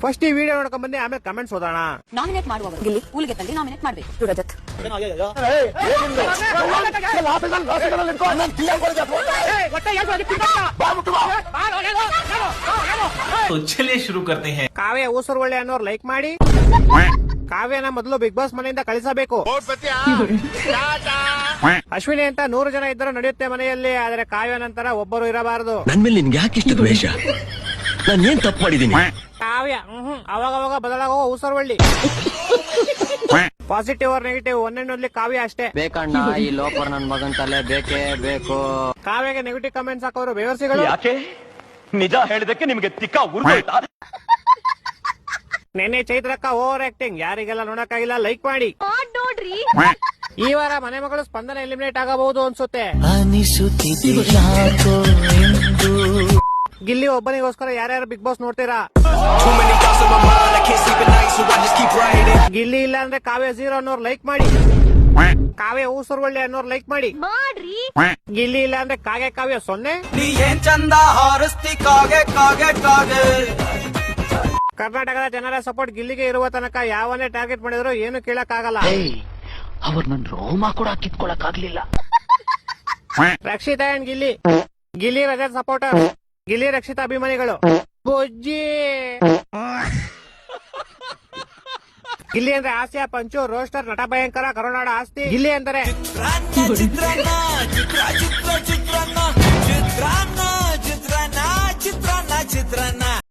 First ಈ video ನೋಡ್ಕೊಂಡ್ ಬನ್ನಿ, ಆಮೇಲೆ ಕಮೆಂಟ್ಸ್ ಓದೋಣ. ನಾಮಿನೇಟ್ ಮಾಡುವವರು ಗಿಲ್ಲಿ ಊಲಿಗೆ ತಂದು ನಾಮಿನೇಟ್ ಮಾಡ್ಬೇಕು. ರಜತ್ चलिए शुरू करते हैं. ಕಾವ್ಯ ಊಸರವಳ್ಳಿ ಅನ್ನೋರು ಲೈಕ್ ಮಾಡಿ. ಕಾವ್ಯನ ಮೊದಲು ಬಿಗ್ ಬಾಸ್ ಮನೆಯಿಂದ ಕಳಿಸಬೇಕು. ಅಶ್ವಿನಿ ಅಂತ 100 ಜನ ಇದ್ದರೂ ನಡೆಯುತ್ತೆ ಮನೆಯಲ್ಲಿ, ಆದ್ರೆ ಕಾವ್ಯ ನಂತರ ಒಬ್ಬರು ಇರಬಾರದು. ನನ್ ಮೇಲೆ ನಿನ್ಗೆ ಯಾಕೆ ಇಷ್ಟ ದ್ವೇಷ? ನಾನು ಏನ್ ತಪ್ಪು ಮಾಡಿದೀನಿ? ಕಾವ್ಯ ಅವಾಗ ಬದಲಾಗೋ ಊಸರವಳ್ಳಿ. ಪಾಸಿಟಿವ್ ಆರ್ ನೆಗೆಟಿವ್ ಒಂದೊಂದ್ಲಿ ಕಾವ್ಯ ಅಷ್ಟೇ. ಬೇಕಣ್ಣ ಈ ಲೋಪರ್ ನನ್ ಮಗನ್ ತಲೆ ಬೇಕೇ ಬೇಕು. ಕಾವ್ಯಗೆ ನೆಗೆಟಿವ್ ಕಮೆಂಟ್ಸ್ ಹಾಕೋರು ಬೇವರ್ಸಿಗಳು. ಯಾಕೆ ನಿಜ ಹೇಳಿದಕ್ಕೆ ನಿಮ್ಗೆ ತಿಕ್ಕ ಉರ್ದೋಯ್ತಾ? ನೆನ್ನೆ ಚೈತ್ರಕ್ಕ ಓವರ್ ಆಕ್ಟಿಂಗ್, ಯಾರಿಗೆಲ್ಲ ನೋಡಕ್ಕಾಗಿಲ್ಲ ಲೈಕ್ ಮಾಡಿ. ನೋಡ್ರಿ ಈ ವಾರ ಮನೆ ಮಗಳು ಸ್ಪಂದನ ಎಲಿಮಿನೇಟ್ ಆಗಬಹುದು ಅನ್ಸುತ್ತೆ. ಗಿಲ್ಲಿ ಒಬ್ಬನಿಗೋಸ್ಕರ ಯಾರ್ಯಾರು ಬಿಗ್ ಬಾಸ್ ನೋಡ್ತೀರಾ? ಗಿಲ್ಲಿ ಇಲ್ಲ ಅಂದ್ರೆ ಕಾವ್ಯ 0 ಅನ್ನೋರು ಲೈಕ್ ಮಾಡಿ. ಕಾವ್ಯ ಊಸರವಳ್ಳಿ ಅನ್ನೋರು ಲೈಕ್ ಮಾಡಿ. ಗಿಲ್ಲಿ ಇಲ್ಲ ಅಂದ್ರೆ ಕಾವ್ಯ 0. ನೀ ಏನ್ ಚಂದ ಹಾರಿಸ್ತಿ ಕಾಗೆ ಕಾಗೆ ಕಾಗೆ. ಕರ್ನಾಟಕದ ಜನರ ಸಪೋರ್ಟ್ ಗಿಲ್ಲಿಗೆ ಇರುವ ತನಕ ಯಾವನ್ನೇ ಟಾರ್ಗೆಟ್ ಮಾಡಿದ್ರು ಏನು ಕೇಳಕ್ ಆಗಲ್ಲ. ಅವ್ರ ನನ್ ರೋಮ ಕೂಡ ಕಿತ್ಕೊಳಕ್ ಆಗ್ಲಿಲ್ಲ. ರಕ್ಷಿತಾ ಅಂಡ್ ಗಿಲ್ಲಿ ರಜತ್ ಸಪೋರ್ಟರ್, ಗಿಲ್ಲಿ ರಕ್ಷಿತಾ ಅಭಿಮಾನಿಗಳು. ಬೊಜ್ಜಿ ಗಿಲ್ಲಿ ಅಂದ್ರೆ ಹಾಸ್ಯ, ಪಂಚು, ರೋಸ್ಟರ್, ನಟ ಭಯಂಕರ, ಕರುನಾಡ ಆಸ್ತಿ. ಗಿಲ್ಲಿ ಅಂದರೆ ಚಿತ್ರಾನ್ನ